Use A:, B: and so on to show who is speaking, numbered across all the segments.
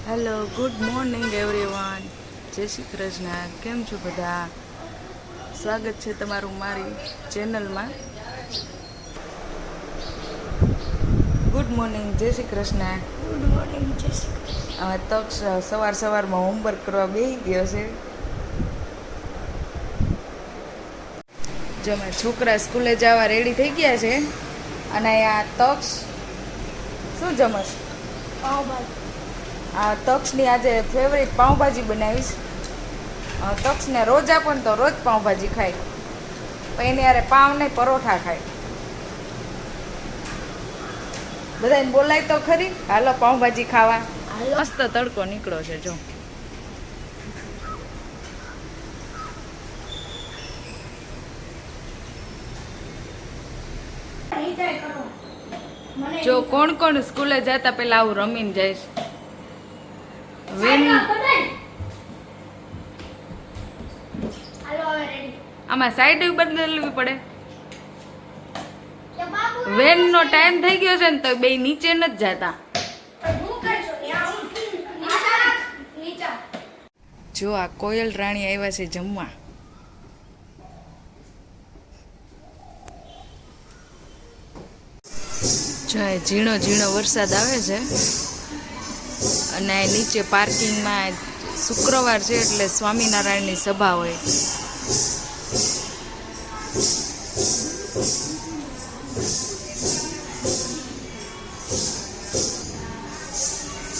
A: Hello, good morning everyone. જય શ્રી કૃષ્ણ. કેમ છો બધા? સ્વાગત છે તમારું મારી ચેનલમાં. ગુડ મોર્નિંગ, જય શ્રી કૃષ્ણ.
B: ગુડ મોર્નિંગ, જય શ્રી કૃષ્ણ.
A: હવે તો સવારમાં હોમવર્ક કરવા બેસી ગયો છે. જો અમે છોકરા સ્કૂલે જવા રેડી થઈ ગયા છે. અને આ તક્ષ શું જમશ?
B: પાવભાજી.
A: આ તક્ષની આજે ફેવરિટ પાઉંભાજી બનાવીશ. તક્ષને રોજ આપો ને તો રોજ પાઉંભાજી ખાય, પણ એની યારે પાઉં નહીં, પરોઠા ખાય. બધાને બોલાય તો ખરી, હાલો પાઉંભાજી ખાવા. મસ્ત તડકો નીકળો છે જો. જો કોણ કોણ સ્કૂલે જતા પેલા આવું રમીને જાય છે. આમાં સાઈડ બદલવી પડે. વેનનો ટાઈમ થઈ ગયો છે ને તો બે નીચે નથી જતા. જો આ કોયલ રાણી આવ્યા છે જમવા. જો ઝીણો ઝીણો વરસાદ આવે છે અને નીચે પાર્કિંગમાં શુક્રવાર છે એટલે સ્વામિનારાયણની સભા હોય.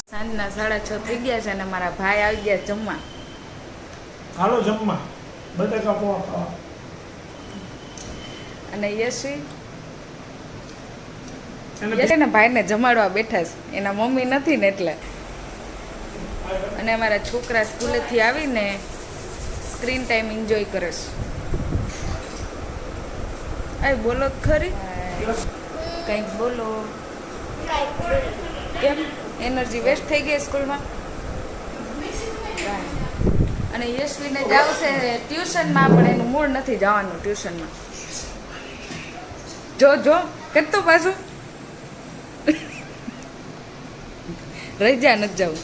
A: સાંજના 6:30 થઈ ગયા છે અને મારા ભાઈ આવી ગયા જમવા.
C: હાલો જમવા, બટાકા પૌવા ખાવા.
A: અને યશવી ને ભાઈને જમાડવા બેઠા છે. એના મમ્મી નથી ને એટલે. અને અમારા છોકરા સ્કૂલેથી આવીને સ્ક્રીન ટાઈમ એન્જોય કરે છે. આ બોલો ખરી, કંઈક બોલો. કેમ એનર્જી વેસ્ટ થઈ ગઈ સ્કૂલમાં? અને યશવીને જાવ છે ટ્યુશનમાં, પણ એનું મૂળ નથી જવાનું ટ્યુશનમાં. જો કરતો પાછું રહી જા, નથી જવું.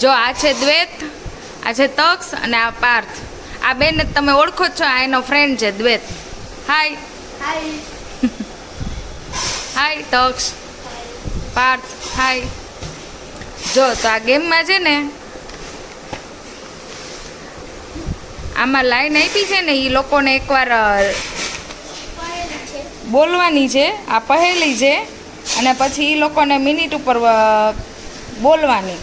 A: જો આ છે દ્વૈત, આ છે તક્ષ અને આ પાર્થ. આ બેન તમે ઓળખો છો, આ એનો ફ્રેન્ડ છે દ્વૈત. હાય હાય તક્ષ, પાર્થ હાય. જો તો આ ગેમમાં છે ને, આમાં લાઈન આપી છે ને, એ લોકોને એકવાર બોલવાની છે. આ પહેલી છે અને પછી એ લોકોને મિનિટ ઉપર બોલવાની.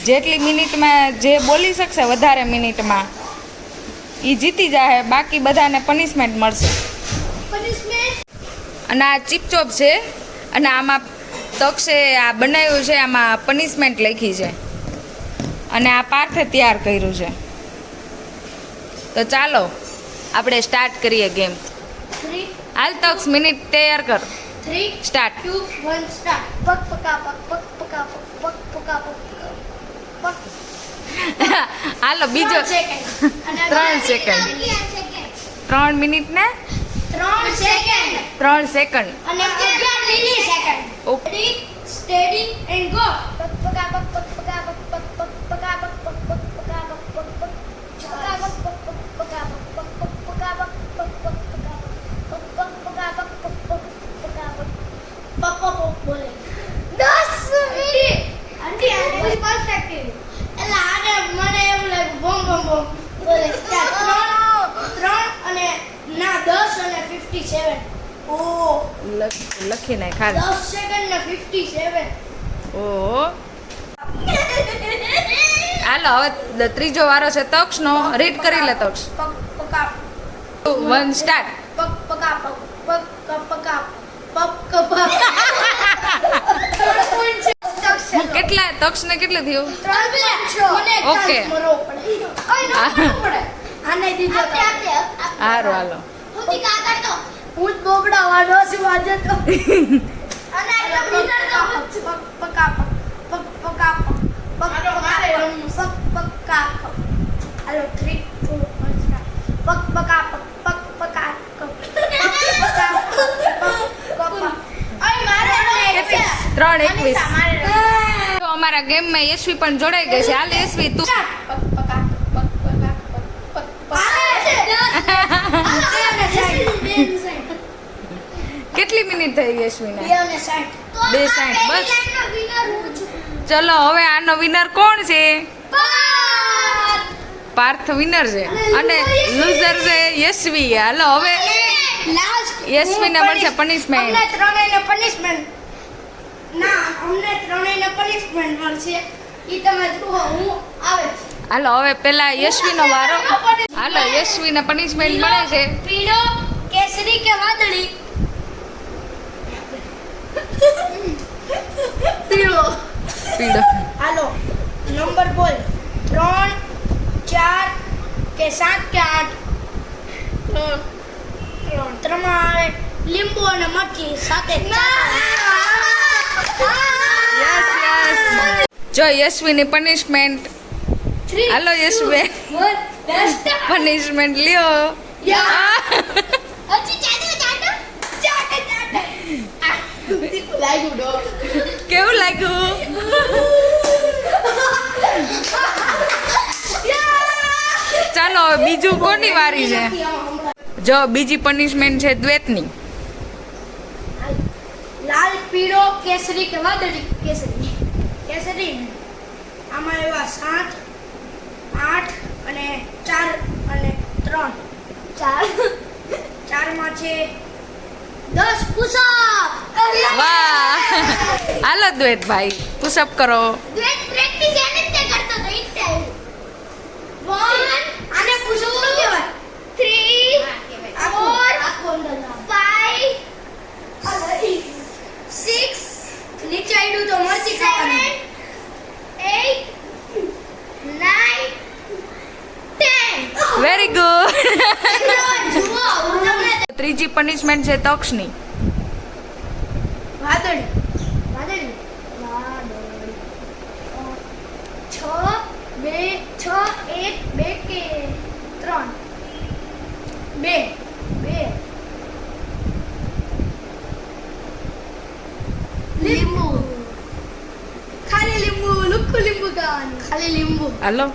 A: જેટલી મિનિટમાં જે બોલી શકશે વધારે મિનિટમાં એ જીતી જાય, બાકી બધાને પનિશમેન્ટ મળશે. અને આ ચીપચોપ છે અને આમાં તક્ષે આ બનાવ્યું છે, આમાં પનિશમેન્ટ લખી છે અને આ પાર્થે તૈયાર કર્યું છે. તો ચાલો આપણે સ્ટાર્ટ કરીએ ગેમ. હાલ તક્ષ મિનિટ તૈયાર કર.
B: 3,
A: સ્ટાર્ટ.
B: 2, 1, સ્ટાર્ટ. પક પકા પક પક પકા પક પક પકા પક પક.
A: હાલો બીજો 3 સેકન્ડ. 3 મિનિટ ને
B: 3 સેકન્ડ
A: 3 સેકન્ડ
B: અને 11 millisecond.
A: Okay,
B: steady and go. પક પકા પક પક પકા પક પક પક પકા પક પક પક પકા પક પક પક પકા પક પક પકા પક પક પકા પક પક પક પકા પક પક પકા પક પક બોલે 10 મિનિટ. આંટી આને પરફેક્ટ. એલા આને મને એમ લાગે બોમ બોમ બોમ બોલે 3 અને ના 10 અને 57. ઓ
A: લખી નાખ ખાલી.
B: 10 સેકન્ડ ને 57.
A: ઓ હાલો હવે ત્રીજો વારો છે તક્ષનો. રીડ કરી લે તક્ષ.
B: પક પકા
A: 2 1 સ્ટાર્ટ.
B: પક પકા પક પક પકા પક કપા.
A: હું કેટલા તક્ષને કેટલું થયું?
B: 3.6. મને
A: ઓકે.
B: મરો પડે. ઓય નો પડે. આને દીધો આપે.
A: હારું હાલો.
B: હોતી કા કરતો. હું બોબડા વાળો છું આજે તો. અને આ વિનર તો પક પકા પક પકા પક પકા. હાલો 3 2 1 સ્ટાર્ટ. પક પકા પક પકા પક. ઓય મારે
A: 3 21. અમારા ગેમમાં યશવી પણ જોડાઈ ગઈ છે. હાલ યશવી તું કેટલી મિનિટ થઈ યશવીને? 2:60 બસ. ચલો હવે આનો વિનર કોણ છે? પાર્થ વિનર છે અને લૂઝર છે યશવી. હાલો હવે યશવીને મળશે પનિશમેન્ટ. હાલો હવે પેલા યશવીનો વારો. હાલો યશવીને પનિશમેન્ટ મળે છે.
B: પીળો કેસરી કે વાદળી? પીળો.
A: પીળો.
B: હાલો નંબર બોલ. 3 4 કે 7 કે 8? 3 લીંબુ અને મરચી સાથે.
A: Yes yes. જો યશવીની પનિશમેન્ટ. હાલો યશવી પનિશમેન્ટ લ્યો. કેવું લાગ્યું? ચાલો હવે બીજું કોની વારી છે? જો બીજી પનિશમેન્ટ છે દ્વૈતની.
B: લાલ પીળો કેસરી કે વાદળી? કેસરી. કેસરી. આમાં એવા 7 8 અને 4 અને 3. 4 માં છે 10 પુશઅપ.
A: વાહ. હાલો દ્વૈતભાઈ પુશઅપ કરો.
B: પ્રેક્ટિસ એને જ કરતો તો ઈટે. 1 આને પુશઅપ નો કહેવાય. 3 4 5 6 નીચે આડું તો મરચી ખાવાની. 8 9 10.
A: Very good.
B: જુઓ હું તમને
A: ત્રીજી પનિશમેન્ટ છે તક્ષની.
B: વાદળી. વાદળી. વાદળી. 6 2 6 1 2 કે 3 2 2 લીંબુ. ખાલી લીંબુ. લુખ્ખું લીંબુ ખાવાનું. ખાલી લીંબુ.
A: હાલો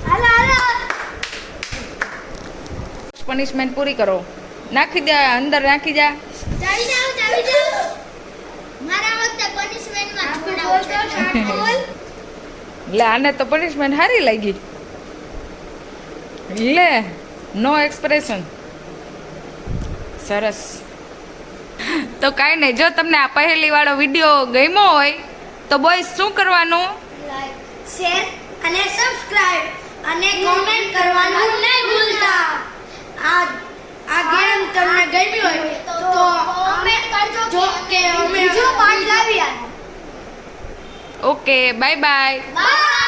B: હાલો હાલો.
A: પનિશમેન્ટ પૂરી કરો. નાખી દે અંદર, નાખી જા.
B: ચાલી જાઓ. મારા વખતે પનિશમેન્ટમાં થોડા
A: લે આને તો પનિશમેન્ટ સારી લાગી. લે નો એક્સપ્રેશન. સરસ. તો કાંઈ નહીં, જો તમને આ પહેલી વાળો વિડીયો ગમ્યો હોય તો બોયસ શું કરવાનું?
B: લાઈક શેર અને સબસ્ક્રાઇબ અને કોમેન્ટ કરવાનું નહીં ભૂલતા. આ ગેમ તમને ગમી હોય તો કોમેન્ટ કરજો જો કે અમે બીજો પાર્ટ લાવી.
A: Okay bye bye.
B: બાય.